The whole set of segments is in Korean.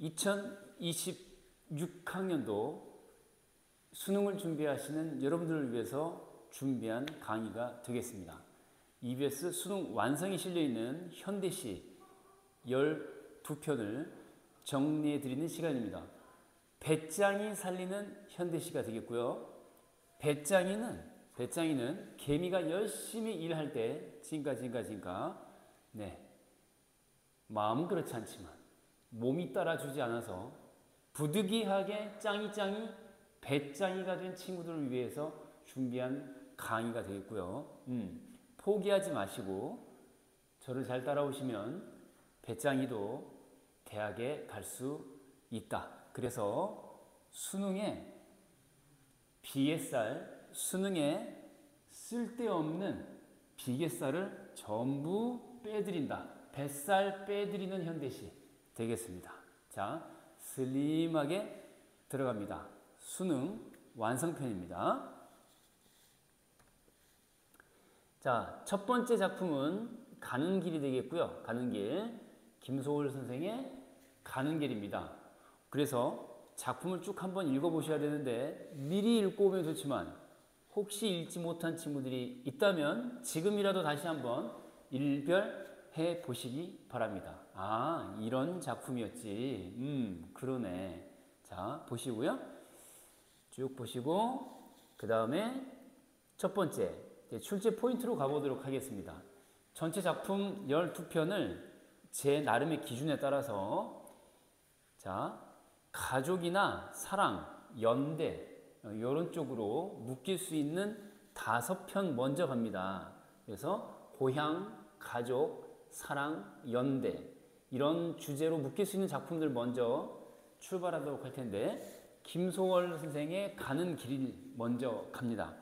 2026학년도 수능을 준비하시는 여러분들을 위해서 준비한 강의가 되겠습니다. EBS 수능 완성이 실려있는 현대시 12편을 정리해드리는 시간입니다. 배짱이 살리는 현대시가 되겠고요. 배짱이는 개미가 열심히 일할 때 징가 마음은 그렇지 않지만 몸이 따라주지 않아서 부득이하게 짱이 배짱이가 된 친구들을 위해서 준비한 강의가 되겠고요. 포기하지 마시고 저를 잘 따라오시면 배짱이도 대학에 갈 수 있다. 그래서 수능에 비개살, 수능에 쓸데없는 비개살을 전부 빼드린다. 뱃살 빼드리는 현대시 되겠습니다. 자, 슬림하게 들어갑니다. 수능 완성편입니다. 자, 첫 번째 작품은 가는 길이 되겠고요. 가는 길, 김소월 선생의 가는 길입니다. 그래서 작품을 쭉 한번 읽어보셔야 되는데 미리 읽고 오면 좋지만 혹시 읽지 못한 친구들이 있다면 지금이라도 다시 한번 일별해 보시기 바랍니다. 아, 이런 작품이었지. 그러네. 자, 보시고요. 쭉 보시고 그 다음에 첫 번째 출제 포인트로 가보도록 하겠습니다. 전체 작품 12편을 제 나름의 기준에 따라서 자, 가족이나 사랑, 연대 이런 쪽으로 묶일 수 있는 5편 먼저 갑니다. 그래서 고향, 가족, 사랑, 연대 이런 주제로 묶일 수 있는 작품들 먼저 출발하도록 할 텐데 김소월 선생의 가는 길 먼저 갑니다.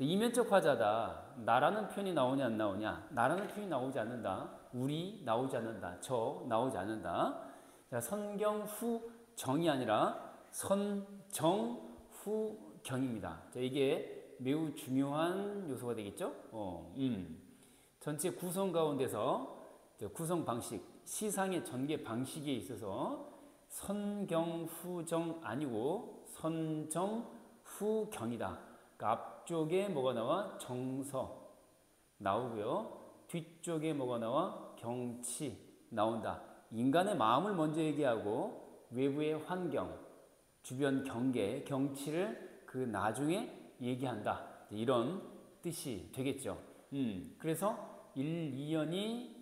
이면적 화자다. 나라는 표현이 나오냐 안 나오냐. 나라는 표현이 나오지 않는다. 우리 나오지 않는다. 저 나오지 않는다. 자, 선경후 정이 아니라 선정후경입니다. 자, 이게 매우 중요한 요소가 되겠죠. 전체 구성 가운데서 구성 방식, 시상의 전개 방식에 있어서 선경후정 아니고 선정후경이다. 그러니까 앞쪽에 뭐가 나와? 정서 나오고요. 뒤쪽에 뭐가 나와? 경치 나온다. 인간의 마음을 먼저 얘기하고 외부의 환경, 주변 경계, 경치를 그 나중에 얘기한다. 이런 뜻이 되겠죠. 그래서 1, 2연이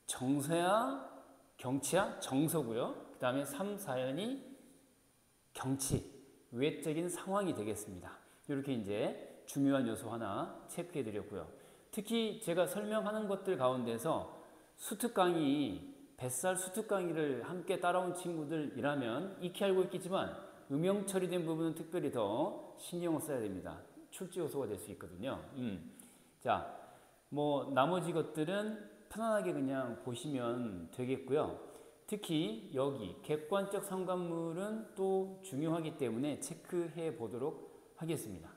정서야, 경치야, 정서고요. 그 다음에 3, 4연이 경치, 외적인 상황이 되겠습니다. 이렇게 이제 중요한 요소 하나 체크해 드렸고요. 특히 제가 설명하는 것들 가운데서 수특 강의, 뱃살 수특 강의를 함께 따라온 친구들이라면 익히 알고 있겠지만 음영 처리된 부분은 특별히 더 신경을 써야 됩니다. 출제 요소가 될 수 있거든요. 자, 뭐 나머지 것들은 편안하게 그냥 보시면 되겠고요. 특히 여기 객관적 상관물은 또 중요하기 때문에 체크해 보도록 하겠습니다.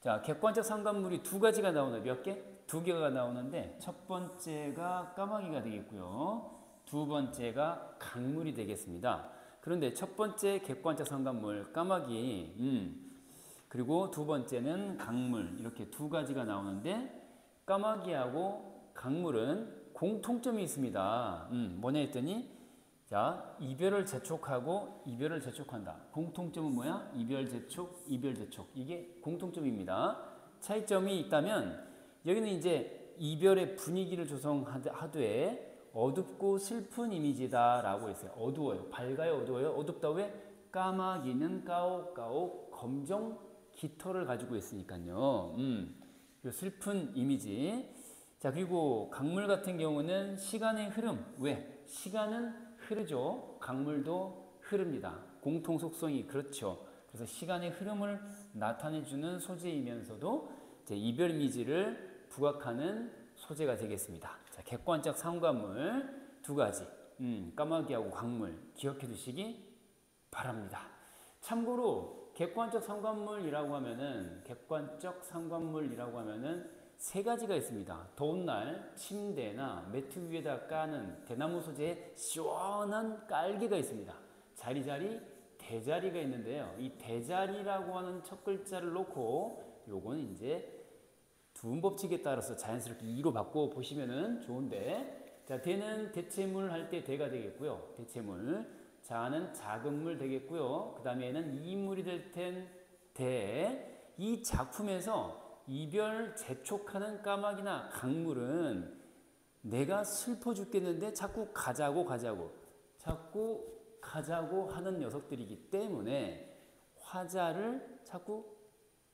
자, 객관적 상관물이 두 가지가 나오는 몇 개? 두 개가 나오는데 첫 번째가 까마귀가 되겠고요. 두 번째가 강물이 되겠습니다. 그런데 첫 번째 객관적 상관물 까마귀 그리고 두 번째는 강물 이렇게 두 가지가 나오는데 까마귀하고 강물은 공통점이 있습니다. 뭐냐 했더니 자, 이별을 재촉하고 이별을 재촉한다. 공통점은 뭐야? 이별 재촉, 이별 재촉. 이게 공통점입니다. 차이점이 있다면 여기는 이제 이별의 분위기를 조성하되 어둡고 슬픈 이미지다 라고 했어요. 어두워요. 밝아요, 어두워요. 어둡다 왜? 까마귀는 까옥까옥 검정 깃털을 가지고 있으니까요. 슬픈 이미지. 자, 그리고 강물 같은 경우는 시간의 흐름. 왜? 시간은 흐르죠. 강물도 흐릅니다. 공통 속성이 그렇죠. 그래서 시간의 흐름을 나타내주는 소재이면서도 이제 이별 이미지를 부각하는 소재가 되겠습니다. 자, 객관적 상관물 두 가지, 까마귀하고 강물 기억해 두시기 바랍니다. 참고로 객관적 상관물이라고 하면은 세 가지가 있습니다. 더운 날 침대나 매트 위에다 까는 대나무 소재의 시원한 깔개가 있습니다. 자리 대자리가 있는데요. 이 대자리라고 하는 첫 글자를 놓고 요거는 이제 두음 법칙에 따라서 자연스럽게 이로 바꿔 보시면은 좋은데, 자, 대는 대체물 할 때 대가 되겠고요. 대체물. 자는 작은물 되겠고요. 그 다음에는 이물이 될 텐 대. 이 작품에서 이별 재촉하는 까마귀나 강물은 내가 슬퍼 죽겠는데 자꾸 가자고 하는 녀석들이기 때문에 화자를 자꾸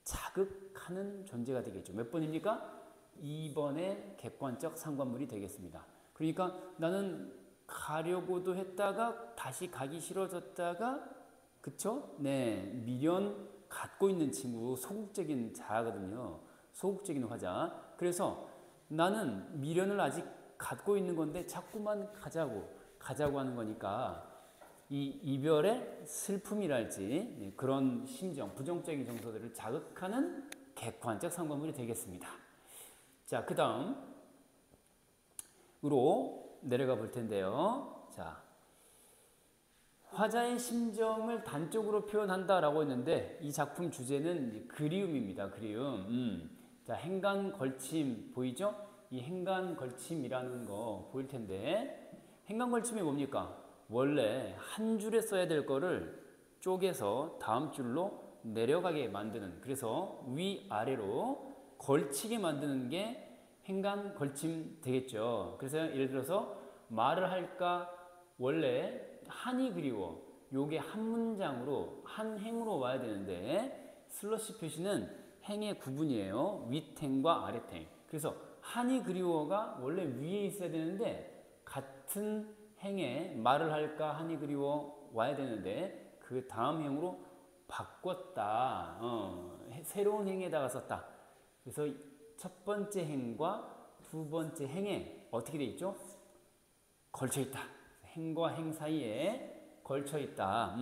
자극하는 존재가 되겠죠. 몇 번입니까? 2번의 객관적 상관물이 되겠습니다. 그러니까 나는 가려고도 했다가 다시 가기 싫어졌다가, 그쵸? 네, 미련 갖고 있는 친구, 소극적인 자거든요. 소극적인 화자. 그래서 나는 미련을 아직 갖고 있는 건데 자꾸만 가자고 하는 거니까 이 이별의 슬픔이랄지 그런 심정, 부정적인 정서들을 자극하는 객관적 상관물이 되겠습니다. 자, 그 다음으로 내려가 볼 텐데요. 자, 화자의 심정을 단적으로 표현한다라고 했는데 이 작품 주제는 그리움입니다. 그리움. 자, 행간걸침 보이죠? 이 행간걸침이라는 거 보일 텐데, 행간걸침이 뭡니까? 원래 한 줄에 써야 될 거를 쪼개서 다음 줄로 내려가게 만드는, 그래서 위아래로 걸치게 만드는 게 행간걸침 되겠죠. 그래서 예를 들어서 말을 할까, 원래 한이 그리워, 요게 한 문장으로 한 행으로 와야 되는데 슬러시 표시는 행의 구분이에요. 윗행과 아랫행. 그래서 한이 그리워가 원래 위에 있어야 되는데 같은 행에 말을 할까 한이 그리워 와야 되는데 그 다음 행으로 바꿨다. 새로운 행에다가 썼다. 그래서 첫 번째 행과 두 번째 행에 어떻게 돼 있죠? 걸쳐 있다. 행과 행 사이에 걸쳐 있다.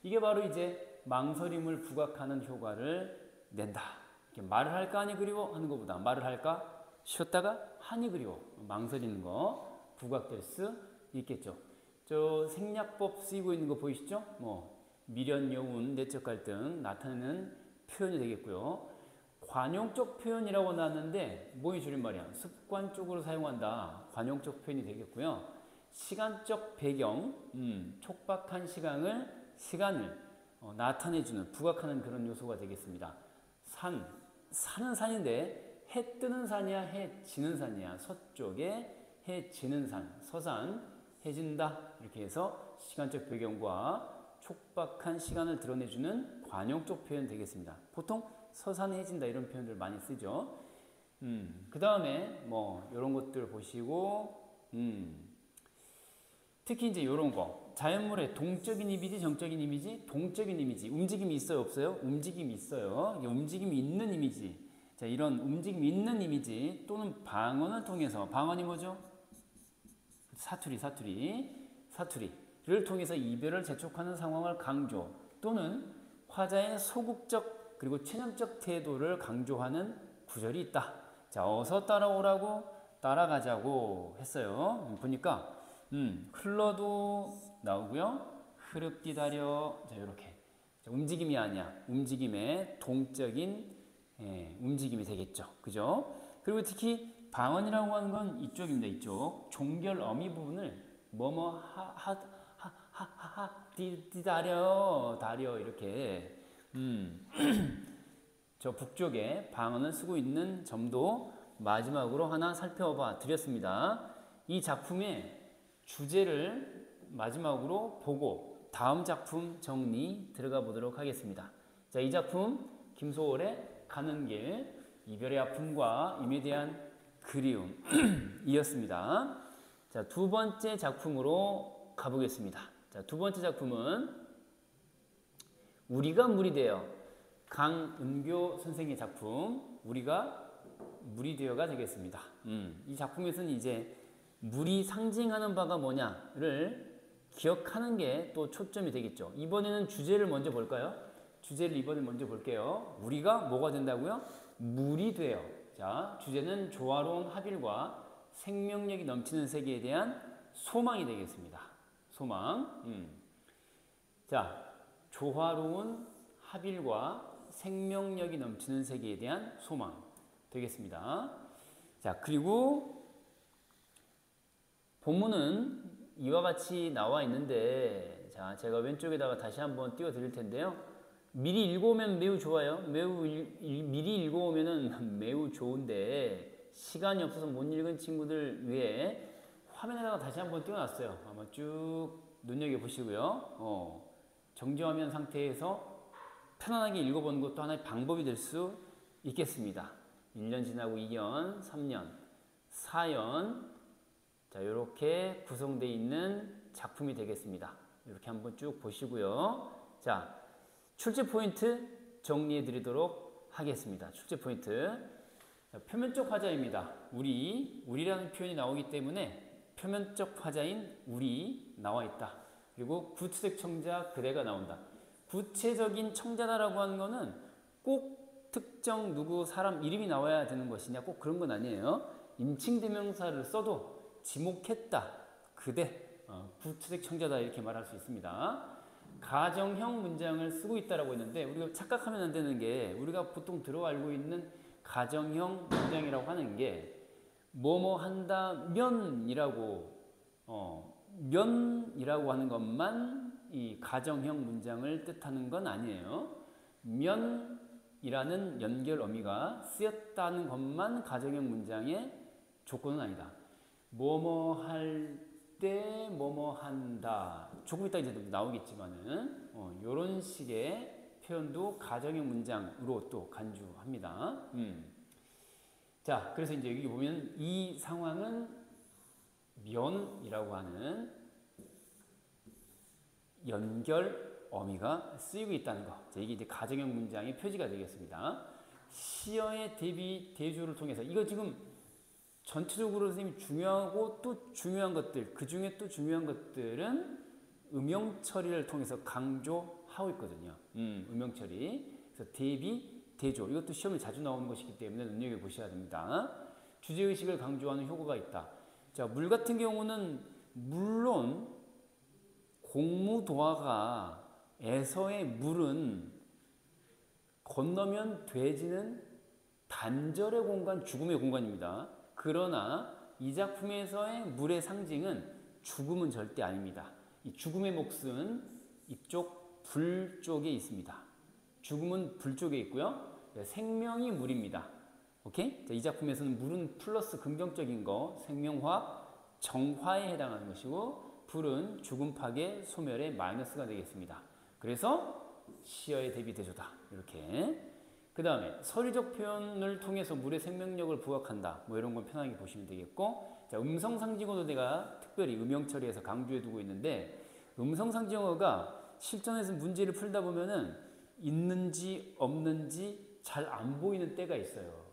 이게 바로 이제 망설임을 부각하는 효과를 낸다. 이렇게 말을 할까 하니 그리워 하는 것보다 말을 할까 쉬었다가 하니 그리워 망설이는 거 부각될 수 있겠죠. 저 생략법 쓰이고 있는 거 보이시죠? 뭐 미련, 여운, 내적 갈등 나타내는 표현이 되겠고요. 관용적 표현이라고 나왔는데 뭐의 줄임말이야? 습관적으로 사용한다. 관용적 표현이 되겠고요. 시간적 배경, 촉박한 시간을 나타내주는, 부각하는 그런 요소가 되겠습니다. 산은 산인데 해 뜨는 산이야, 해 지는 산이야. 서쪽에 해 지는 산, 서산, 해진다. 이렇게 해서 시간적 배경과 촉박한 시간을 드러내주는 관용적 표현 되겠습니다. 보통 서산 해진다 이런 표현들 많이 쓰죠. 그 다음에 뭐 이런 것들 보시고, 특히 이제 이런 거, 자연물의 동적인 이미지, 정적인 이미지, 동적인 이미지, 움직임이 있어요, 없어요? 움직임이 있어요. 이게 움직임이 있는 이미지. 자, 이런 움직임이 있는 이미지 또는 방언을 통해서, 방언이 뭐죠? 사투리를 통해서 이별을 재촉하는 상황을 강조, 또는 화자의 소극적 그리고 체념적 태도를 강조하는 구절이 있다. 자, 어서 따라오라고 따라가자고 했어요. 보니까 흘러도 나오고요. 흐릅 기다려. 자, 이렇게 움직임이 아니야. 움직임의 동적인 움직임이 되겠죠. 그죠? 그리고 특히 방언이라고 하는 건 이쪽입니다. 이쪽 종결 어미 부분을 뭐뭐 하하하하 다려 이렇게 저 북쪽에 방언을 쓰고 있는 점도 마지막으로 하나 살펴봐 드렸습니다. 이 작품의 주제를 마지막으로 보고 다음 작품 정리 들어가 보도록 하겠습니다. 자, 이 작품 김소월의 가는 길, 이별의 아픔과 임에 대한 그리움이었습니다. 자, 두 번째 작품으로 가보겠습니다. 자, 두 번째 작품은 우리가 물이 되어, 강은교 선생의 작품 우리가 물이 되어가 되겠습니다. 이 작품에서는 이제 물이 상징하는 바가 뭐냐를 기억하는 게 또 초점이 되겠죠. 이번에는 주제를 먼저 볼까요? 주제를 이번에 먼저 볼게요. 우리가 뭐가 된다고요? 물이 되어. 자, 주제는 조화로운 합일과 생명력이 넘치는 세계에 대한 소망이 되겠습니다. 소망. 자, 조화로운 합일과 생명력이 넘치는 세계에 대한 소망 되겠습니다. 자, 그리고 본문은 이와 같이 나와 있는데, 자, 제가 왼쪽에다가 다시 한번 띄워 드릴 텐데요. 미리 읽어오면 매우 좋아요. 미리 읽어오면은 매우 좋은데, 시간이 없어서 못 읽은 친구들 위해 화면에다가 다시 한번 띄워놨어요. 한번 쭉 눈여겨보시고요. 정지화면 상태에서 편안하게 읽어보는 것도 하나의 방법이 될 수 있겠습니다. 1년 지나고 2년, 3년, 4년, 자, 이렇게 구성되어 있는 작품이 되겠습니다. 이렇게 한번 쭉 보시고요. 자, 출제 포인트 정리해 드리도록 하겠습니다. 출제 포인트. 자, 표면적 화자입니다. 우리라는 표현이 나오기 때문에 표면적 화자인 우리 나와 있다. 그리고 구체적 청자 그대가 나온다. 구체적인 청자다라고 하는 거는 꼭 특정 누구 사람 이름이 나와야 되는 것이냐 꼭 그런 건 아니에요. 임칭대명사를 써도 지목했다. 그대 구체적 청자다 이렇게 말할 수 있습니다. 가정형 문장을 쓰고 있다라고 했는데 우리가 착각하면 안 되는 게 우리가 보통 들어 알고 있는 가정형 문장이라고 하는 게 뭐뭐 한다면이라고 면이라고 하는 것만 이 가정형 문장을 뜻하는 건 아니에요. 면이라는 연결 어미가 쓰였다는 것만 가정형 문장의 조건은 아니다. 뭐뭐 할 때 뭐뭐 한다. 조금 이따 이제 나오겠지만은 이런 식의 표현도 가정형 문장으로 또 간주합니다. 자, 그래서 이제 여기 보면 이 상황은 면이라고 하는 연결 어미가 쓰이고 있다는 거. 자, 이게 이제 가정형 문장의 표지가 되겠습니다. 시어의 대비 대조를 통해서 이거 지금 전체적으로 선생님이 중요하고 또 중요한 것들, 그 중에 또 중요한 것들은 음형 처리를 통해서 강조하고 있거든요. 음형 처리. 그래서 대비, 대조. 이것도 시험에 자주 나오는 것이기 때문에 눈여겨보셔야 됩니다. 주제의식을 강조하는 효과가 있다. 자, 물 같은 경우는 물론 공무도화가 에서의 물은 건너면 돼지는 단절의 공간, 죽음의 공간입니다. 그러나 이 작품에서의 물의 상징은 죽음은 절대 아닙니다. 이 죽음의 몫은 이쪽 불 쪽에 있습니다. 죽음은 불 쪽에 있고요. 생명이 물입니다. 오케이? 자, 이 작품에서는 물은 플러스 긍정적인 거, 생명화학, 정화에 해당하는 것이고 불은 죽음, 파괴, 소멸의 마이너스가 되겠습니다. 그래서 시어의 대비 대조다. 이렇게. 그 다음에 서리적 표현을 통해서 물의 생명력을 부각한다. 뭐 이런 건 편하게 보시면 되겠고, 자, 음성상징어도 내가 특별히 음형 처리해서 강조해 두고 있는데, 음성상징어가 실전에서 문제를 풀다 보면은 있는지 없는지 잘 안 보이는 때가 있어요.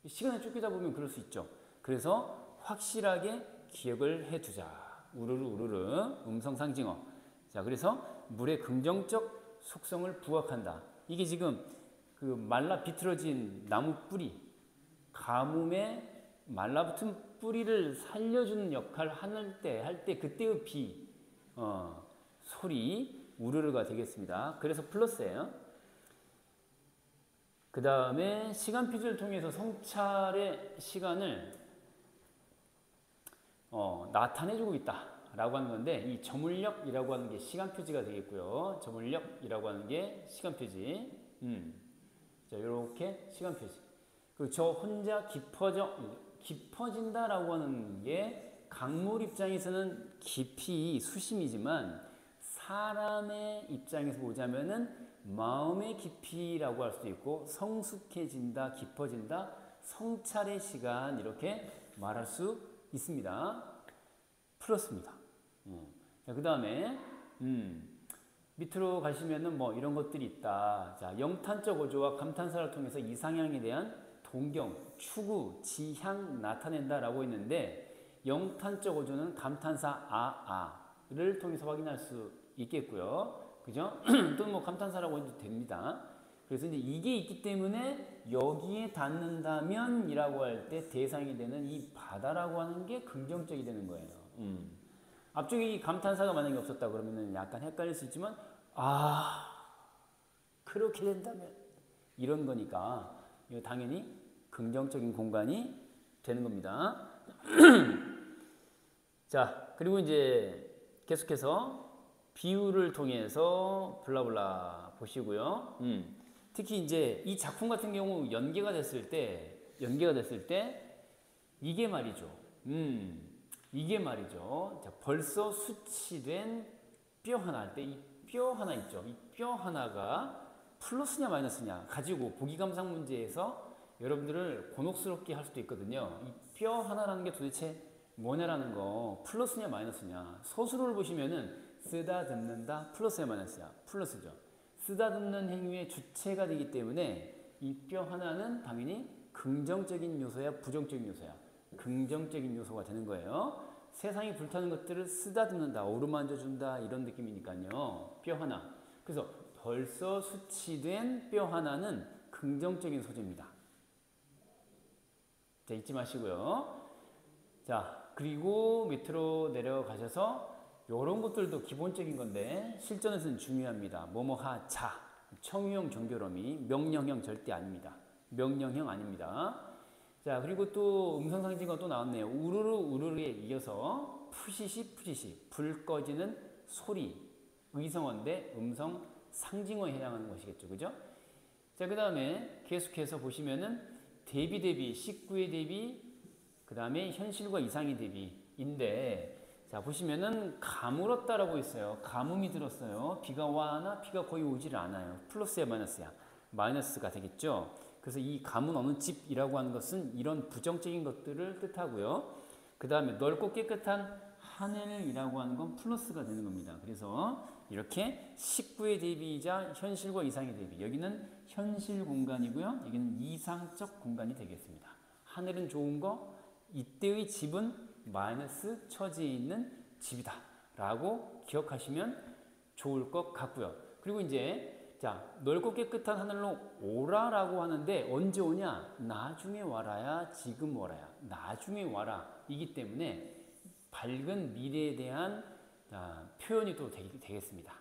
시간에 쫓기다 보면 그럴 수 있죠. 그래서 확실하게 기억을 해 두자. 우르르 우르르 음성상징어. 자, 그래서 물의 긍정적 속성을 부각한다. 이게 지금 그 말라 비틀어진 나무 뿌리, 가뭄에 말라붙은 뿌리를 살려주는 역할을 할 때 그때의 비, 소리, 우르르가 되겠습니다. 그래서 플러스예요. 그 다음에 시간 표지를 통해서 성찰의 시간을 나타내주고 있다. 라고 하는 건데, 이 저물력이라고 하는 게 시간 표지가 되겠고요. 저물력이라고 하는 게 시간 표지. 자, 요렇게 시간 표지. 그 저 혼자 깊어진다라고 하는 게 강물 입장에서는 깊이 수심이지만 사람의 입장에서 보자면은 마음의 깊이라고 할 수도 있고 성숙해진다, 깊어진다, 성찰의 시간 이렇게 말할 수 있습니다. 플러스입니다. 그 다음에 밑으로 가시면은 뭐 이런 것들이 있다. 자, 영탄적 어조와 감탄사를 통해서 이상향에 대한 동경, 추구, 지향 나타낸다라고 했는데 영탄적 어조는 감탄사 아를 통해서 확인할 수 있겠고요. 그죠? 또는 뭐 감탄사라고 해도 됩니다. 그래서 이제 이게 있기 때문에 여기에 닿는다면이라고 할 때 대상이 되는 이 바다라고 하는 게 긍정적이 되는 거예요. 앞쪽에 이 감탄사가 만약에 없었다 그러면은 약간 헷갈릴 수 있지만 그렇게 된다면 이런 거니까 이거 당연히 긍정적인 공간이 되는 겁니다. 자, 그리고 이제 계속해서 비유를 통해서 블라블라 보시고요. 특히 이제 이 작품 같은 경우 연계가 됐을 때 이게 말이죠. 이게 말이죠. 자, 벌써 수치된 뼈 하나 할 때 이 뼈 하나 있죠. 이 뼈 하나가 플러스냐 마이너스냐 가지고 보기 감상 문제에서 여러분들을 곤혹스럽게 할 수도 있거든요. 이 뼈 하나라는 게 도대체 뭐냐라는 거, 플러스냐 마이너스냐. 서술을 보시면은 쓰다듬는다 플러스냐 마이너스냐. 플러스죠. 쓰다듬는 행위의 주체가 되기 때문에 이 뼈 하나는 당연히 긍정적인 요소야 부정적인 요소야. 긍정적인 요소가 되는 거예요. 세상이 불타는 것들을 쓰다듬는다, 어루만져준다 이런 느낌이니까요. 뼈 하나. 그래서 벌써 수치된 뼈 하나는 긍정적인 소재입니다. 자, 잊지 마시고요. 자, 그리고 밑으로 내려가셔서 이런 것들도 기본적인 건데 실전에서는 중요합니다. 뭐뭐하 자, 청유형 종결어미, 명령형 절대 아닙니다. 명령형 아닙니다. 자, 그리고 또 음성상징어가 또 나왔네요. 우르르 우르르에 이어서 푸시시 푸시시, 불 꺼지는 소리, 의성어인데 음성 상징어에 해당하는 것이겠죠. 그죠? 자, 그 다음에 계속해서 보시면은 대비, 식구의 대비, 그 다음에 현실과 이상의 대비인데, 자, 보시면은 가물었다라고 있어요. 가뭄이 들었어요. 비가 와나 비가 거의 오지를 않아요. 플러스야 마이너스야? 마이너스가 되겠죠. 그래서 이 가문 어느 집이라고 하는 것은 이런 부정적인 것들을 뜻하고요. 그 다음에 넓고 깨끗한 하늘이라고 하는 건 플러스가 되는 겁니다. 그래서 이렇게 식구의 대비이자 현실과 이상의 대비. 여기는 현실 공간이고요. 여기는 이상적 공간이 되겠습니다. 하늘은 좋은 거, 이때의 집은 마이너스 처지에 있는 집이다 라고 기억하시면 좋을 것 같고요. 그리고 이제 자, 넓고 깨끗한 하늘로 오라라고 하는데 언제 오냐? 나중에 와라야, 지금 와라야. 나중에 와라. 이기 때문에 밝은 미래에 대한 표현이 또 되겠습니다.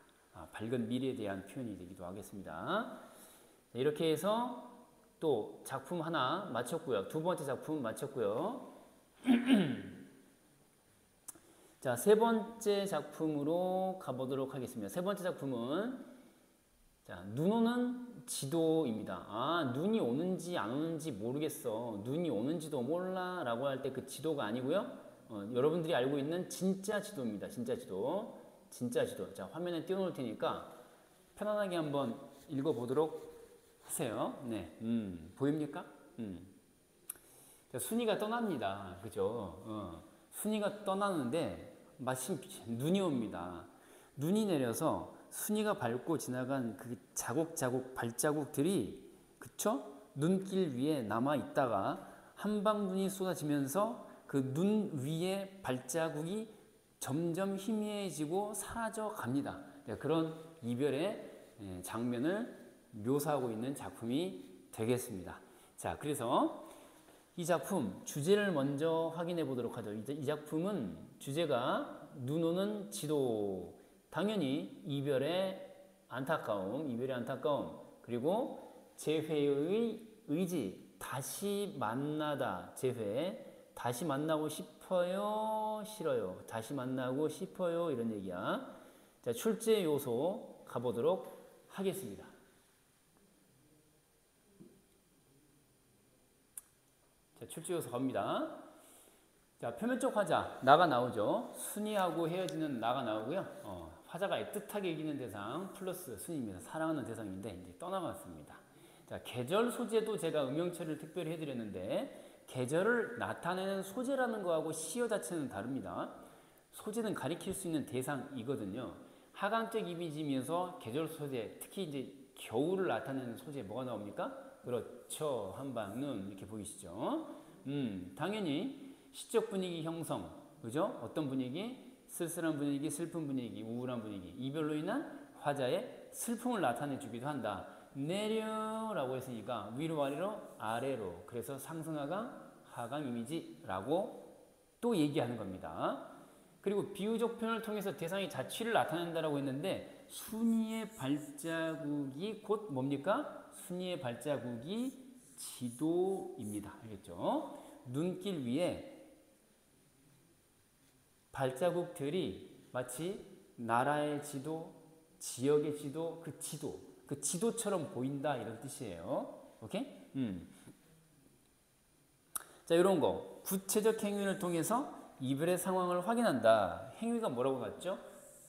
밝은 미래에 대한 표현이 되기도 하겠습니다. 자, 이렇게 해서 또 작품 하나 마쳤고요. 두 번째 작품 마쳤고요. 자, 세 번째 작품으로 가보도록 하겠습니다. 세 번째 작품은 자, 눈 오는 지도입니다. 눈이 오는지 안 오는지 모르겠어. 눈이 오는지도 몰라 라고 할 때 그 지도가 아니고요. 여러분들이 알고 있는 진짜 지도입니다. 진짜 지도. 진짜 지도. 자, 화면에 띄워놓을 테니까 편안하게 한번 읽어보도록 하세요. 네. 보입니까? 자, 순이가 떠납니다. 그죠? 순이가 떠나는데 마침 눈이 옵니다. 눈이 내려서 순이가 밟고 지나간 그 자국자국 발자국들이 그쵸? 눈길 위에 남아 있다가 한방 눈이 쏟아지면서 그 눈 위에 발자국이 점점 희미해지고 사라져 갑니다. 그런 이별의 장면을 묘사하고 있는 작품이 되겠습니다. 자, 그래서 이 작품 주제를 먼저 확인해 보도록 하죠. 이 작품은 주제가 눈 오는 지도. 당연히 이별의 안타까움, 그리고 재회의 의지, 다시 만나다, 재회, 다시 만나고 싶어요, 싫어요, 다시 만나고 싶어요, 이런 얘기야. 자, 출제 요소 가보도록 하겠습니다. 자, 출제 요소 갑니다. 자, 표면적 화자, 나가 나오죠. 순이하고 헤어지는 나가 나오고요. 화자가 애틋하게 이기는 대상 플러스 순입니다. 사랑하는 대상인데 이제 떠나갔습니다. 자, 계절 소재도 제가 음영처리를 특별히 해드렸는데 계절을 나타내는 소재라는 거하고 시어 자체는 다릅니다. 소재는 가리킬 수 있는 대상이거든요. 하강적 이미지면서 계절 소재, 특히 이제 겨울을 나타내는 소재 뭐가 나옵니까? 그렇죠. 한방눈 이렇게 보이시죠? 당연히 시적 분위기 형성, 그죠? 어떤 분위기? 쓸쓸한 분위기, 슬픈 분위기, 우울한 분위기, 이별로 인한 화자의 슬픔을 나타내 주기도 한다. 내려라고 했으니까 위로 아래로 아래로, 그래서 상승하강 하강 이미지라고 또 얘기하는 겁니다. 그리고 비유적 표현을 통해서 대상의 자취를 나타낸다라고 했는데 순이의 발자국이 곧 뭡니까? 순이의 발자국이 지도입니다. 알겠죠? 눈길 위에 발자국들이 마치 나라의 지도, 지역의 지도, 그 지도처럼 보인다 이런 뜻이에요. 오케이? 자, 이런 거 구체적 행위를 통해서 이별의 상황을 확인한다. 행위가 뭐라고 났죠?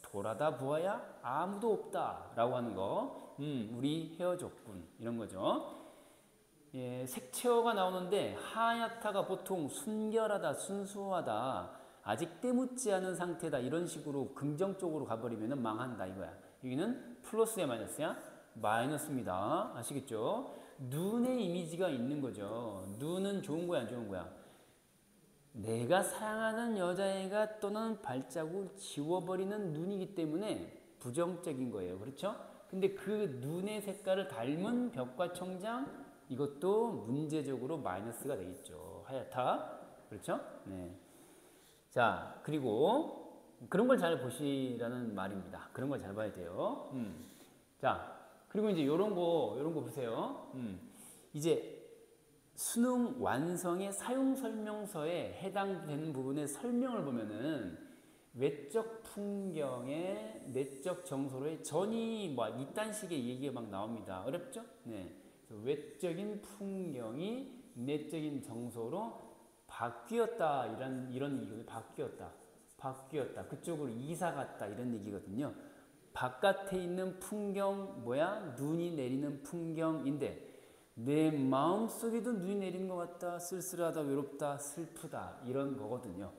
돌아다 보아야 아무도 없다 라고 하는 거. 우리 헤어졌군 이런 거죠. 예, 색채어가 나오는데 하얗다가 보통 순결하다, 순수하다, 아직 때묻지 않은 상태다 이런 식으로 긍정적으로 가버리면 망한다 이거야. 여기는 플러스야 마이너스야? 마이너스입니다. 아시겠죠? 눈의 이미지가 있는 거죠. 눈은 좋은 거야 안 좋은 거야? 내가 사랑하는 여자애가 떠나는 발자국을 지워버리는 눈이기 때문에 부정적인 거예요. 그렇죠? 근데 그 눈의 색깔을 닮은 벽과 청장 이것도 문제적으로 마이너스가 되겠죠. 하얗다. 그렇죠? 네. 자, 그리고 그런 걸 잘 보시라는 말입니다. 그런 걸 잘 봐야 돼요. 자, 그리고 이제 요런 거 보세요. 이제 수능 완성의 사용 설명서에 해당되는 부분의 설명을 보면은 외적 풍경의 내적 정서로의 전이 뭐 이딴 식의 얘기가 막 나옵니다. 어렵죠? 네. 외적인 풍경이 내적인 정서로 바뀌었다 이런 얘기거든요. 바뀌었다. 그쪽으로 이사 갔다 이런 얘기거든요. 바깥에 있는 풍경 뭐야? 눈이 내리는 풍경인데 내 마음속에도 눈이 내리는 것 같다. 쓸쓸하다, 외롭다, 슬프다 이런 거거든요.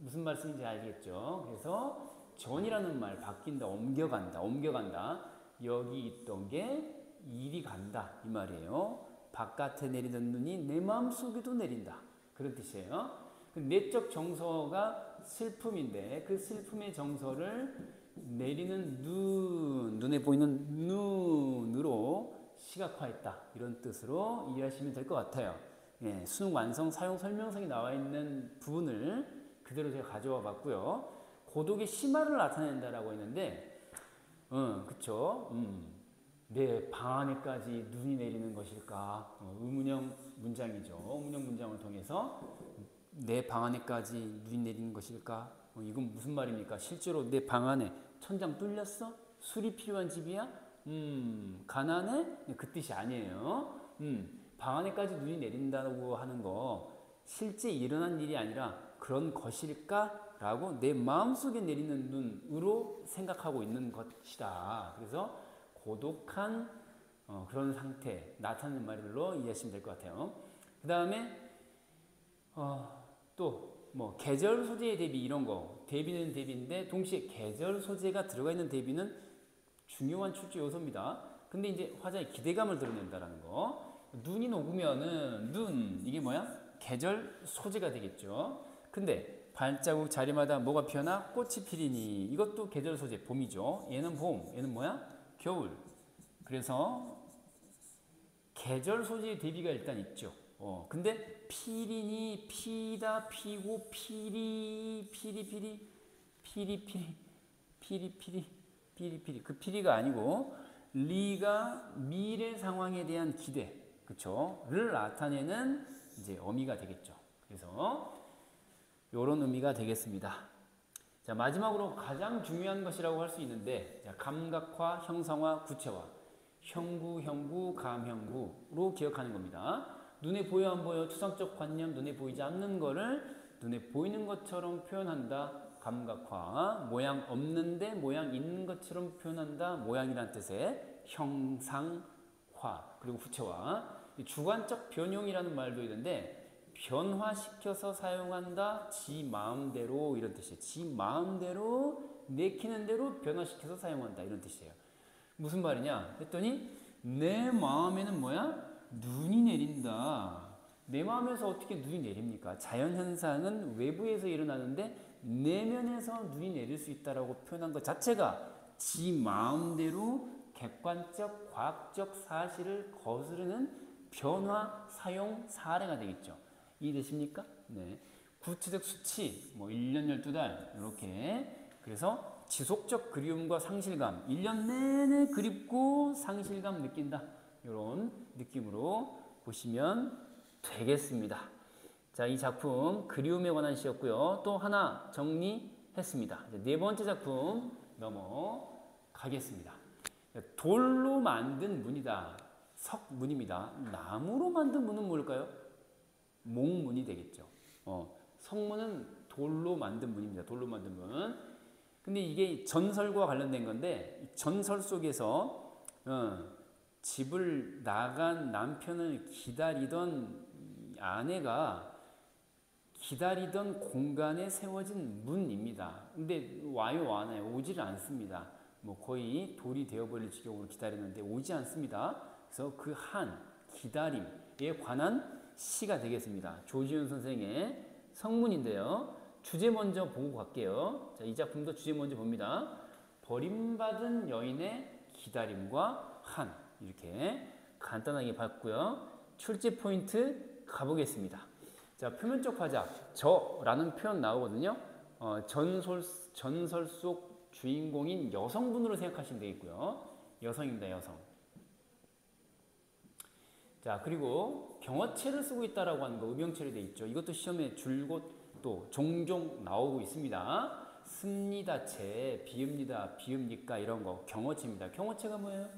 무슨 말씀인지 알겠죠? 그래서 전이라는 말 바뀐다, 옮겨간다. 여기 있던 게 이리 간다 이 말이에요. 바깥에 내리던 눈이 내 마음속에도 내린다 그런 뜻이에요. 내적 정서가 슬픔인데 그 슬픔의 정서를 내리는 눈에 보이는 눈으로 시각화했다 이런 뜻으로 이해하시면 될 것 같아요. 예, 수능 완성 사용 설명서에 나와 있는 부분을 그대로 제가 가져와 봤고요. 고독의 심화를 나타낸다라고 했는데 그쵸? 내 방 안에까지 눈이 내리는 것일까? 의문형 문장이죠. 의문형 문장을 통해서 내 방 안에까지 눈이 내리는 것일까? 이건 무슨 말입니까? 실제로 내 방 안에 천장 뚫렸어? 술이 필요한 집이야? 가난해? 그 뜻이 아니에요. 방 안에까지 눈이 내린다고 하는 거 실제 일어난 일이 아니라 그런 것일까? 라고 내 마음속에 내리는 눈으로 생각하고 있는 것이다. 그래서 고독한 그런 상태 나타내는 말로 이해하시면 될 것 같아요. 그 다음에 또 뭐 계절 소재의 대비 이런 거 대비는 대비인데 동시에 계절 소재가 들어가 있는 대비는 중요한 출제 요소입니다. 근데 이제 화자의 기대감을 드러낸다라는 거. 눈이 녹으면은 눈 이게 뭐야? 계절 소재가 되겠죠. 근데 발자국 자리마다 뭐가 피어나? 꽃이 피리니 이것도 계절 소재 봄이죠. 얘는 봄, 얘는 뭐야? 겨울. 그래서 계절 소재의 대비가 일단 있죠. 근데 피리니 피다 피고 피리 그 피리가 아니고 리가 미래 상황에 대한 기대 그쵸?를 나타내는 이제 어미가 되겠죠. 그래서 이런 의미가 되겠습니다. 자, 마지막으로 가장 중요한 것이라고 할 수 있는데 자, 감각화, 형상화, 구체화 형구, 감형구로 기억하는 겁니다. 눈에 보여 안 보여 추상적 관념 눈에 보이지 않는 거를 눈에 보이는 것처럼 표현한다. 감각화 모양 없는데 모양 있는 것처럼 표현한다. 모양이란 뜻의 형상화 그리고 구체화 주관적 변용이라는 말도 있는데 변화시켜서 사용한다. 지 마음대로 이런 뜻이에요. 지 마음대로 내키는 대로 변화시켜서 사용한다 이런 뜻이에요. 무슨 말이냐 했더니 내 마음에는 뭐야? 눈이 내린다. 내 마음에서 어떻게 눈이 내립니까? 자연현상은 외부에서 일어나는데 내면에서 눈이 내릴 수 있다라고 표현한 것 자체가 지 마음대로 객관적 과학적 사실을 거스르는 변화 사용 사례가 되겠죠. 이해되십니까? 네. 구체적 수치, 뭐 1년 12달 이렇게. 그래서 지속적 그리움과 상실감, 1년 내내 그립고 상실감 느낀다. 이런 느낌으로 보시면 되겠습니다. 자, 이 작품 그리움에 관한 시였고요. 또 하나 정리했습니다. 이제 네 번째 작품 넘어가겠습니다. 돌로 만든 문이다. 석문입니다. 나무로 만든 문은 뭘까요? 목문이 되겠죠. 석문은 돌로 만든 문입니다. 돌로 만든 문. 근데 이게 전설과 관련된 건데 전설 속에서 집을 나간 남편을 기다리던 아내가 기다리던 공간에 세워진 문입니다. 근데 와요 안 와요? 오지를 않습니다. 뭐 거의 돌이 되어버릴 지경으로 기다리는데 오지 않습니다. 그래서 그 한 기다림에 관한 시가 되겠습니다. 조지훈 선생의 성문인데요. 주제 먼저 보고 갈게요. 자, 이 작품도 주제 먼저 봅니다. 버림받은 여인의 기다림과 한, 이렇게 간단하게 봤고요. 출제 포인트 가보겠습니다. 자, 표면적 화자, 저라는 표현 나오거든요. 전설 속 주인공인 여성분으로 생각하시면 되겠고요. 여성입니다, 여성. 자, 그리고 경어체를 쓰고 있다라고 하는 거 음영체로 되어 있죠. 이것도 시험에 줄곧 또 종종 나오고 있습니다. 습니다체, 비읍니다, 비읍니까 이런 거 경어체입니다. 경어체가 뭐예요?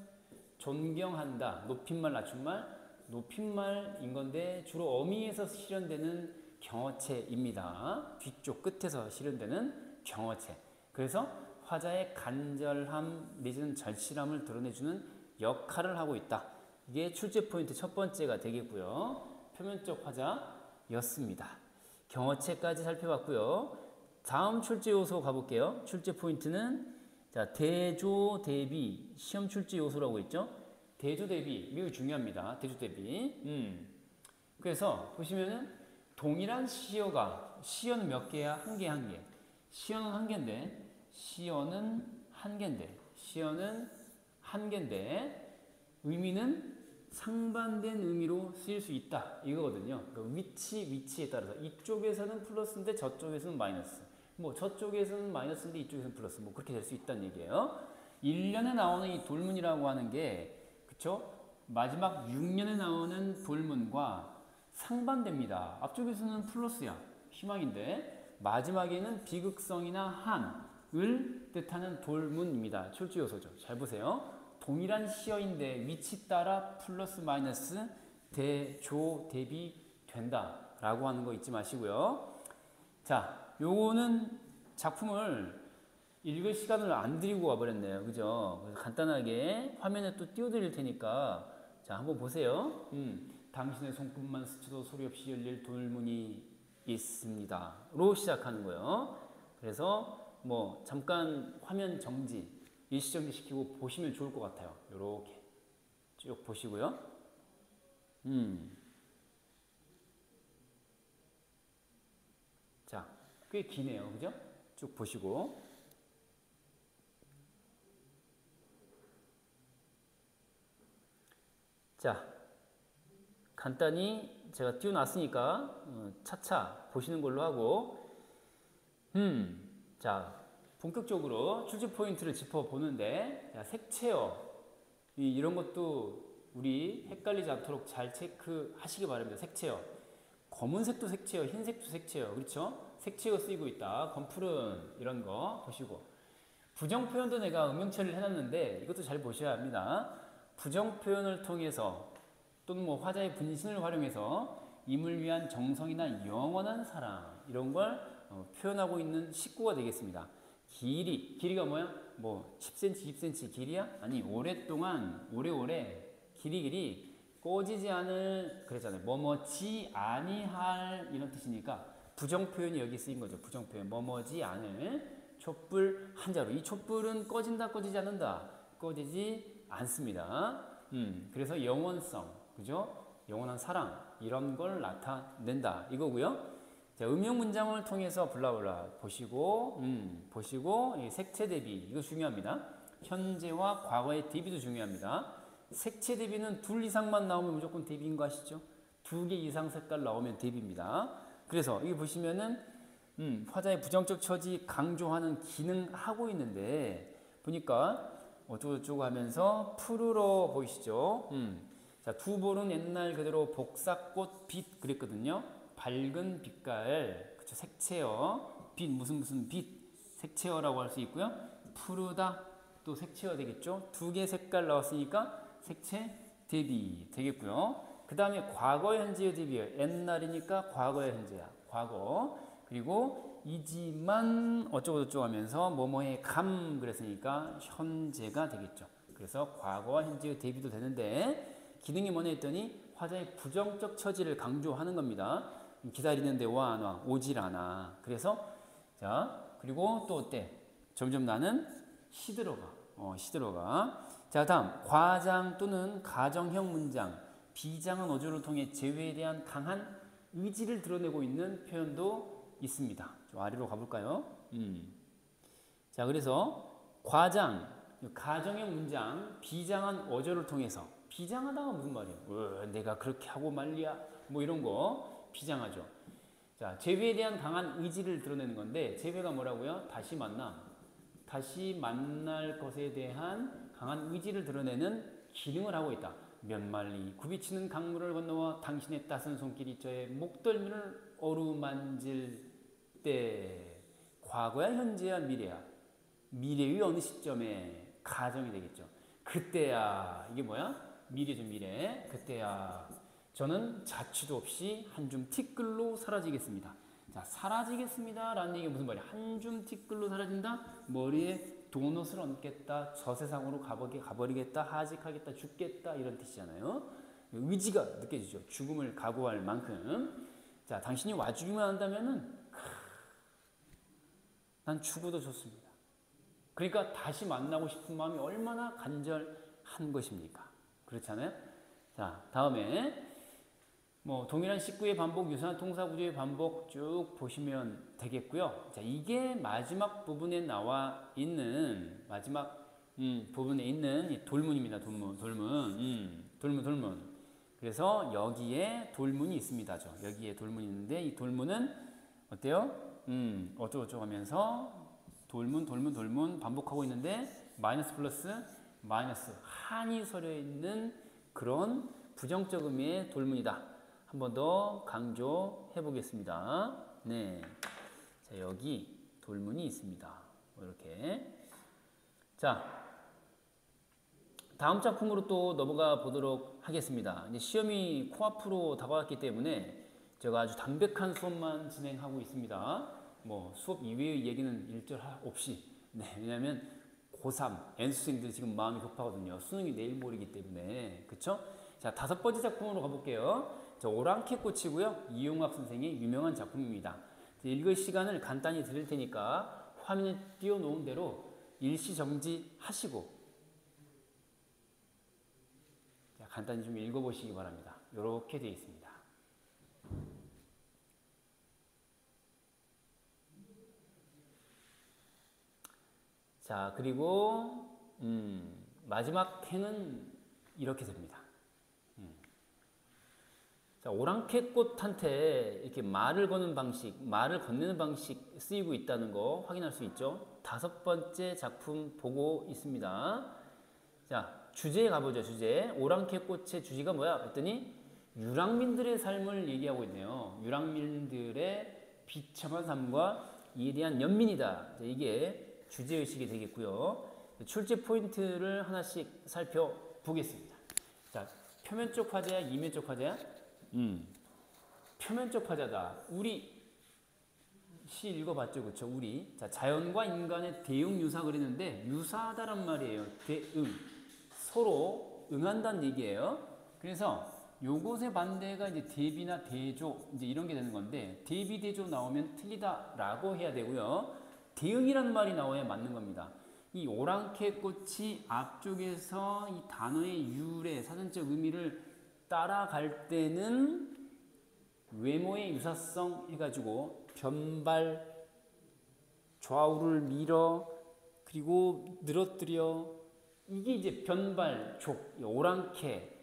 존경한다, 높임말, 낮춤말, 높임말인 건데 주로 어미에서 실현되는 경어체입니다. 뒤쪽 끝에서 실현되는 경어체. 그래서 화자의 간절함 내지는 절실함을 드러내주는 역할을 하고 있다. 이게 출제 포인트 첫 번째가 되겠고요. 표면적 화자였습니다. 경어체까지 살펴봤고요. 다음 출제 요소 가볼게요. 출제 포인트는 자, 대조 대비 시험 출제 요소라고 했죠. 대조 대비 매우 중요합니다. 대조 대비. 그래서 보시면은 동일한 시어가 시어는 몇 개야? 한 개, 한 개. 시어는 한 개인데 시어는 한 개인데 시어는 한 개인데 의미는 상반된 의미로 쓰일 수 있다 이거거든요. 그러니까 위치에 따라서 이쪽에서는 플러스인데 저쪽에서는 마이너스, 뭐 저쪽에서는 마이너스인데 이쪽에서는 플러스, 뭐 그렇게 될 수 있다는 얘기예요. 1년에 나오는 이 돌문이라고 하는 게 그쵸? 마지막 6년에 나오는 돌문과 상반됩니다. 앞쪽에서는 플러스야, 희망인데 마지막에는 비극성이나 한을 뜻하는 돌문입니다. 출제 요소죠. 잘 보세요. 동일한 시어인데 위치 따라 플러스 마이너스 대조 대비 된다 라고 하는 거 잊지 마시고요. 자, 요거는 작품을 읽을 시간을 안 드리고 와버렸네요. 그죠? 그래서 간단하게 화면에 또 띄워드릴 테니까 자, 한번 보세요. 당신의 손끝만 스쳐도 소리 없이 열릴 돌문이 있습니다 로 시작하는 거예요. 그래서 뭐 잠깐 화면 정지 일시정지 시키고 보시면 좋을 것 같아요. 요렇게 쭉 보시고요. 자, 꽤 기네요. 그죠? 쭉 보시고. 자, 간단히 제가 띄워놨으니까 차차 보시는 걸로 하고 자, 본격적으로 출제 포인트를 짚어보는데 자, 색채어 이런 것도 우리 헷갈리지 않도록 잘 체크하시기 바랍니다. 색채어 검은색도 색채어, 흰색도 색채어, 그렇죠? 색채어 쓰이고 있다. 검푸른 이런 거 보시고 부정 표현도 내가 음영처리를 해놨는데 이것도 잘 보셔야 합니다. 부정 표현을 통해서 또는 뭐 화자의 분신을 활용해서 임을 위한 정성이나 영원한 사랑 이런 걸 표현하고 있는 식구가 되겠습니다. 길이가 뭐야? 뭐 10cm, 20cm 길이야? 아니 오랫동안 오래오래 길이 꺼지지 않을 그랬잖아요. 뭐뭐지 아니할 이런 뜻이니까 부정 표현이 여기 쓰인 거죠. 부정 표현 뭐뭐지 않을 촛불 한자로 이 촛불은 꺼진다 꺼지지 않는다 꺼지지 않습니다. 그래서 영원성 그죠? 영원한 사랑 이런 걸 나타낸다 이거고요. 자, 음용 문장을 통해서 블라블라 보시고 이 색채 대비 이거 중요합니다. 현재와 과거의 대비도 중요합니다. 색채 대비는 둘 이상만 나오면 무조건 대비인 거 아시죠? 2개 이상 색깔 나오면 대비입니다. 그래서 여기 보시면은 화자의 부정적 처지 강조하는 기능 하고 있는데 보니까 어쩌고저쩌고 하면서 푸르러 보이시죠? 자, 두 볼은 옛날 그대로 복사꽃 빛 그랬거든요. 밝은 빛깔, 그쵸? 색채어, 빛 무슨 빛, 색채어라고 할 수 있고요. 푸르다 또 색채어 되겠죠. 두 개 색깔 나왔으니까 색채 대비 되겠고요. 그 다음에 과거의 현재의 대비예요. 옛날이니까 과거의 현재야. 과거. 그리고 이지만 어쩌고저쩌고 하면서 뭐뭐의 감 그랬으니까 현재가 되겠죠. 그래서 과거와 현재의 대비도 되는데 기능이 뭐냐 했더니 화자의 부정적 처지를 강조하는 겁니다. 기다리는데 와 안 와? 오질 않아. 그래서 자 그리고 또 어때? 점점 나는 시들어가. 시들어가. 자 다음 과장 또는 가정형 문장. 비장한 어조를 통해 제외에 대한 강한 의지를 드러내고 있는 표현도 있습니다. 좀 아래로 가볼까요? 자, 그래서 과장, 가정형 문장, 비장한 어조를 통해서 비장하다가 무슨 말이에요? 내가 그렇게 하고 말이야? 뭐 이런 거 비장하죠. 자, 제외에 대한 강한 의지를 드러내는 건데 제외가 뭐라고요? 다시 만남. 다시 만날 것에 대한 강한 의지를 드러내는 기능을 하고 있다. 몇 말리 굽이치는 강물을 건너와 당신의 따스한 손길이 저의 목덜미를 어루만질 때 과거야 현재야 미래야 미래의 어느 시점에 가정이 되겠죠. 그때야 이게 뭐야? 미래죠 미래. 그때야 저는 자취도 없이 한 줌 티끌로 사라지겠습니다. 자 사라지겠습니다 라는 얘기가 무슨 말이야? 한 줌 티끌로 사라진다? 머리에 도넛을 얹겠다, 저 세상으로 가버리겠다, 하직하겠다, 죽겠다 이런 뜻이잖아요. 의지가 느껴지죠. 죽음을 각오할 만큼. 자, 당신이 와주기만 한다면은 난 죽어도 좋습니다. 그러니까 다시 만나고 싶은 마음이 얼마나 간절한 것입니까? 그렇잖아요. 자, 다음에 뭐 동일한 식구의 반복, 유사한 통사 구조의 반복 쭉 보시면 되겠고요. 자, 이게 마지막 부분에 나와 있는 마지막 부분에 있는 이 돌문입니다. 돌문. 그래서 여기에 돌문이 있습니다. 여기에 돌문이 있는데 이 돌문은 어때요? 어쩌고저쩌고 하면서 돌문 반복하고 있는데 마이너스 플러스 마이너스 한이 서려 있는 그런 부정적 의미의 돌문이다. 한 번 더 강조해 보겠습니다. 네. 자, 여기 돌문이 있습니다. 이렇게. 자, 다음 작품으로 또 넘어가 보도록 하겠습니다. 이제 시험이 코앞으로 다가왔기 때문에 제가 아주 담백한 수업만 진행하고 있습니다. 뭐 수업 이외의 얘기는 일절 없이. 네, 왜냐하면 고3 N수생들이 지금 마음이 급하거든요. 수능이 내일 모레이기 때문에. 그쵸? 자, 다섯 번째 작품으로 가볼게요. 자, 오랑캐꽃이고요. 이용학 선생의 유명한 작품입니다. 읽을 시간을 간단히 드릴 테니까 화면에 띄워놓은 대로 일시정지 하시고 자, 간단히 좀 읽어보시기 바랍니다. 이렇게 되어 있습니다. 자, 그리고 마지막 해는 이렇게 됩니다. 자, 오랑캐꽃한테 이렇게 말을 거는 방식, 말을 건네는 방식 쓰이고 있다는 거 확인할 수 있죠. 다섯 번째 작품 보고 있습니다. 자, 주제에 가보죠. 주제. 오랑캐꽃의 주제가 뭐야? 했더니 유랑민들의 삶을 얘기하고 있네요. 유랑민들의 비참한 삶과 이에 대한 연민이다. 자, 이게 주제의식이 되겠고요. 출제 포인트를 하나씩 살펴보겠습니다. 자, 표면적 화제야, 이면적 화제야? 표면적 화자다. 우리 시 읽어봤죠, 그렇죠? 우리 자 자연과 인간의 대응 유사 그리는데 유사하다란 말이에요. 대응 서로 응한다는 얘기예요. 그래서 요것의 반대가 이제 대비나 대조 이제 이런 게 되는 건데 대비 대조 나오면 틀리다라고 해야 되고요. 대응이라는 말이 나와야 맞는 겁니다. 이 오랑캐꽃이 앞쪽에서 이 단어의 유래 사전적 의미를 따라갈 때는 외모의 유사성 해가지고 변발, 좌우를 밀어 그리고 늘어뜨려 이게 이제 변발족, 오랑캐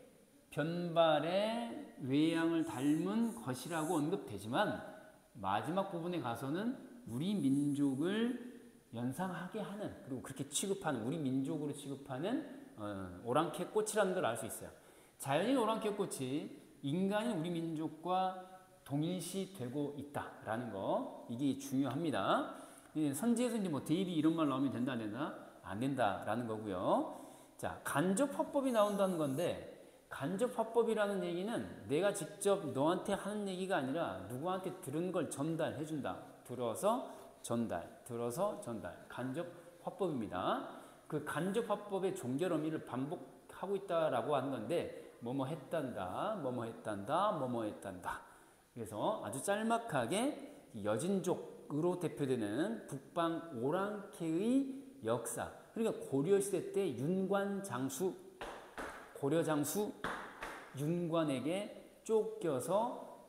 변발의 외양을 닮은 것이라고 언급되지만 마지막 부분에 가서는 우리 민족을 연상하게 하는, 그리고 그렇게 취급하는, 우리 민족으로 취급하는 오랑캐 꽃이라는 걸 알 수 있어요. 자연인 오랑캐 꽃이 인간인 우리 민족과 동일시되고 있다라는 거, 이게 중요합니다. 선지에서 이제 뭐 데일리 이런 말 나오면 된다 안 된다? 안 된다라는 거고요. 자, 간접 화법이 나온다는 건데, 간접 화법이라는 얘기는 내가 직접 너한테 하는 얘기가 아니라 누구한테 들은 걸 전달해 준다. 들어서 전달, 들어서 전달. 간접 화법입니다. 그 간접 화법의 종결 의미를 반복하고 있다라고 하는 건데, 뭐뭐 했단다, 뭐뭐 했단다, 뭐뭐 했단다. 그래서 아주 짤막하게 여진족으로 대표되는 북방 오랑캐의 역사. 그러니까 고려시대 때 윤관장수, 고려장수 윤관에게 쫓겨서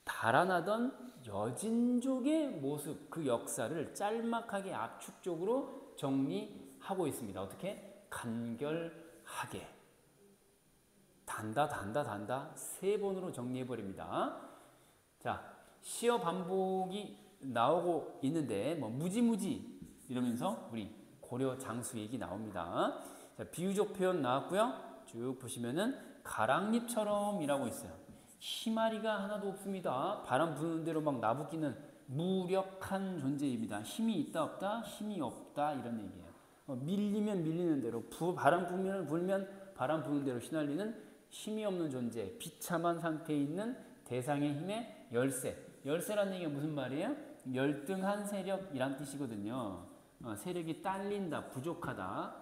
달아나던 여진족의 모습, 그 역사를 짤막하게 압축적으로 정리하고 있습니다. 어떻게? 간결하게. 단다 세 번으로 정리해버립니다. 자, 시어 반복이 나오고 있는데 뭐 무지무지 이러면서 우리 고려 장수 얘기 나옵니다. 자, 비유적 표현 나왔고요. 쭉 보시면은 가랑잎처럼 이라고 있어요. 희마리가 하나도 없습니다. 바람 부는 대로 막 나부끼는 무력한 존재입니다. 힘이 있다 없다? 힘이 없다 이런 얘기예요. 밀리면 밀리는 대로, 바람 불면 바람 부는 대로 휘날리는 힘이 없는 존재, 비참한 상태에 있는 대상의 힘의 열세. 열세라는 얘기가 무슨 말이에요? 열등한 세력이란 뜻이거든요. 세력이 딸린다, 부족하다,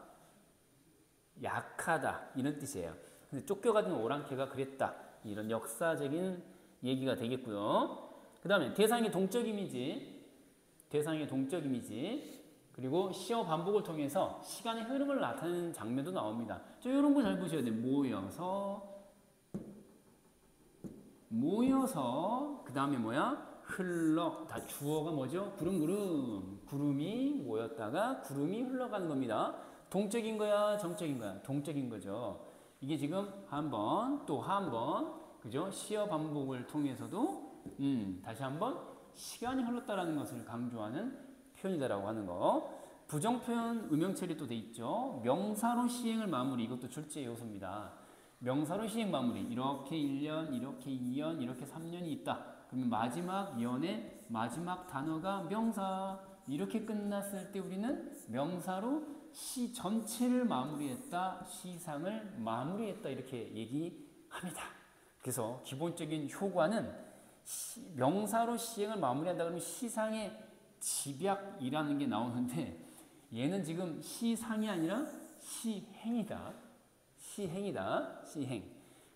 약하다 이런 뜻이에요. 근데 쫓겨가던 오랑캐가 그랬다. 이런 역사적인 얘기가 되겠고요. 그 다음에 대상의 동적 이미지, 그리고 시어 반복을 통해서 시간의 흐름을 나타내는 장면도 나옵니다. 이런 거 잘 보셔야 돼요. 모여서 그 다음에 뭐야? 흘러. 다 주어가 뭐죠? 구름이 모였다가 구름이 흘러가는 겁니다. 동적인 거야, 정적인 거야? 동적인 거죠. 이게 지금 한 번, 또 한 번, 그죠? 시어 반복을 통해서도 다시 한번 시간이 흘렀다라는 것을 강조하는 표현이다라고 하는 거. 부정표현 음형처리 또 돼 있죠. 명사로 시행을 마무리, 이것도 출제 요소입니다. 명사로 시행 마무리, 이렇게 1년, 이렇게 2년, 이렇게 3년이 있다. 그러면 마지막 연의 마지막 단어가 명사, 이렇게 끝났을 때 우리는 명사로 시 전체를 마무리했다, 시상을 마무리했다 이렇게 얘기합니다. 그래서 기본적인 효과는 명사로 시행을 마무리한다 그러면 시상의 집약이라는 게 나오는데, 얘는 지금 시상이 아니라 시행이다. 시행.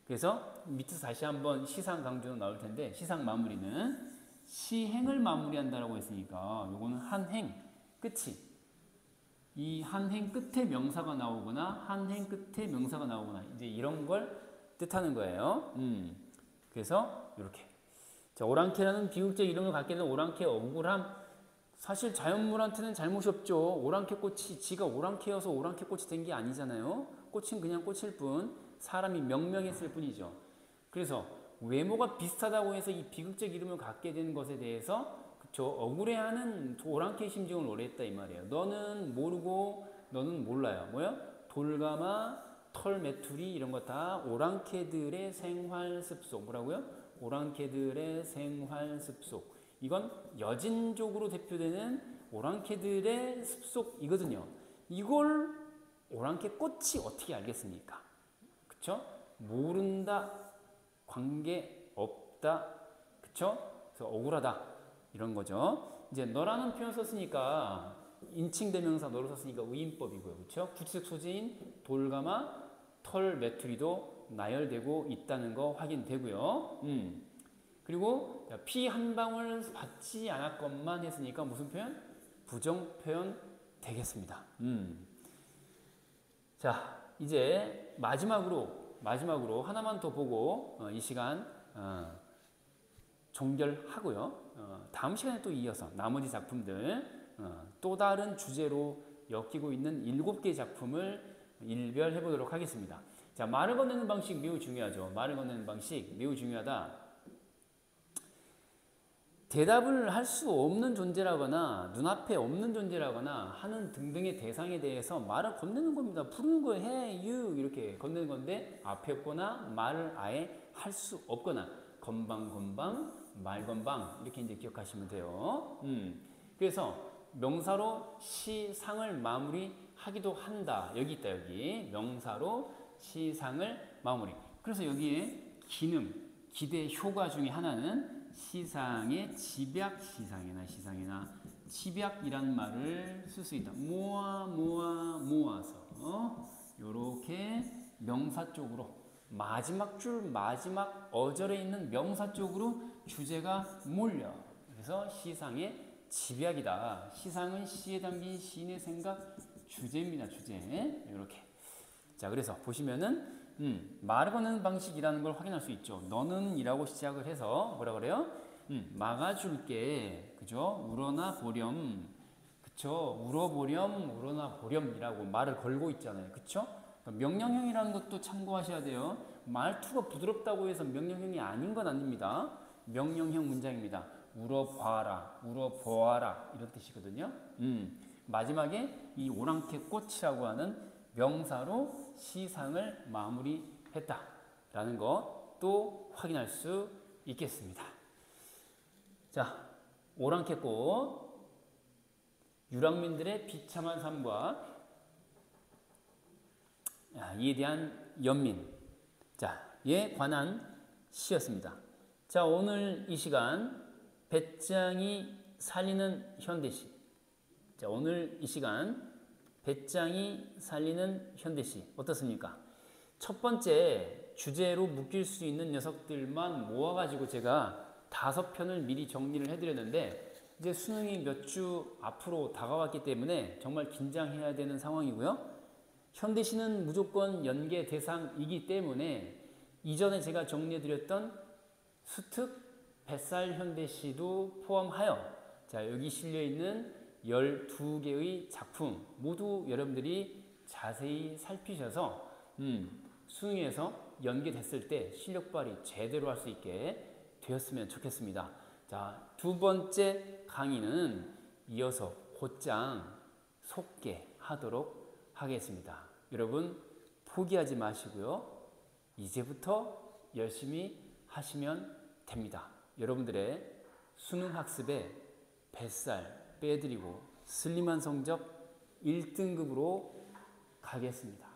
그래서 밑에서 다시 한번 시상 강조가 나올 텐데, 시상 마무리는 시행을 마무리한다라고 했으니까 요거는 한 행 끝이, 이 한 행 끝에 명사가 나오거나 한 행 끝에 명사가 나오거나 이제 이런 걸 뜻하는 거예요. 그래서 이렇게. 자, 오랑캐라는 비극적 이름을 갖게 된 오랑캐의 억울함. 사실 자연물한테는 잘못이 없죠. 오랑캐 꽃이 지가 오랑캐여서 오랑캐 꽃이 된 게 아니잖아요. 꽃은 그냥 꽃일 뿐, 사람이 명명했을 뿐이죠. 그래서 외모가 비슷하다고 해서 이 비극적 이름을 갖게 된 것에 대해서 그쵸, 억울해하는 오랑캐 심정을 오래했다 이 말이에요. 너는 모르고 너는 몰라요. 뭐야? 돌가마, 털메투리 이런 거 다 오랑캐들의 생활 습속. 뭐라고요? 오랑캐들의 생활 습속. 이건 여진족으로 대표되는 오랑캐들의 습속이거든요. 이걸 오랑캐 꽃이 어떻게 알겠습니까? 그쵸? 모른다, 관계 없다, 그쵸? 그래서 억울하다 이런 거죠. 이제 너라는 표현 썼으니까 인칭 대명사 너로 썼으니까 의인법이고요, 그쵸? 구체적 소재인 돌가마, 털, 메투리도 나열되고 있다는 거 확인되고요. 그리고 피 한 방울 받지 않았건만 했으니까 무슨 표현? 부정 표현 되겠습니다. 자, 이제 마지막으로 하나만 더 보고 이 시간 종결하고요. 다음 시간에 또 이어서 나머지 작품들 또 다른 주제로 엮이고 있는 7개 작품을 일별해 보도록 하겠습니다. 자, 말을 건네는 방식 매우 중요하죠. 말을 건네는 방식 매우 중요하다. 대답을 할 수 없는 존재라거나 눈앞에 없는 존재라거나 하는 등등의 대상에 대해서 말을 건네는 겁니다. 부르는 거예요. hey, you 이렇게 건네는 건데 앞에 없거나 말을 아예 할 수 없거나 건방, 말건방 이렇게 이제 기억하시면 돼요. 그래서 명사로 시상을 마무리하기도 한다. 여기 있다 여기 명사로 시상을 마무리. 그래서 여기에 기능, 기대 효과 중에 하나는 시상의 집약시상이나 집약이란 말을 쓸 수 있다. 모아서 요렇게 명사 쪽으로 마지막 줄 마지막 어절에 있는 명사 쪽으로 주제가 몰려. 그래서 시상의 집약이다. 시상은 시에 담긴 시인의 생각 주제입니다. 주제. 이렇게. 자, 그래서 보시면은 말을 거는 방식이라는 걸 확인할 수 있죠. 너는 이라고 시작을 해서 뭐라 그래요? 막아줄게. 그죠? 우러나 보렴. 그쵸? 울어보렴, 우러나 보렴이라고 말을 걸고 있잖아요. 그쵸? 명령형이라는 것도 참고하셔야 돼요. 말투가 부드럽다고 해서 명령형이 아닌 건 아닙니다. 명령형 문장입니다. 울어봐라, 울어보아라 이런 뜻이거든요. 마지막에 이 오랑캐꽃이라고 하는 명사로 시상을 마무리했다라는 것도 확인할 수 있겠습니다. 자, 오랑캐꽃, 유랑민들의 비참한 삶과 이에 대한 연민, 에 관한 시였습니다. 자, 오늘 이 시간 배짱이 살리는 현대시. 자, 오늘 이 시간 배짱이 살리는 현대시 어떻습니까? 첫 번째 주제로 묶일 수 있는 녀석들만 모아가지고 제가 5편을 미리 정리를 해드렸는데 이제 수능이 몇 주 앞으로 다가왔기 때문에 정말 긴장해야 되는 상황이고요. 현대시는 무조건 연계 대상이기 때문에 이전에 제가 정리해드렸던 수특, 뱃살 현대시도 포함하여 자, 여기 실려있는 12개의 작품 모두 여러분들이 자세히 살피셔서 수능에서 연계됐을 때 실력 발휘 제대로 할 수 있게 되었으면 좋겠습니다. 자, 두 번째 강의는 이어서 곧장 속개하도록 하겠습니다. 여러분 포기하지 마시고요. 이제부터 열심히 하시면 됩니다. 여러분들의 수능 학습에 뱃살 빼드리고 슬림한 성적 1등급으로 가겠습니다.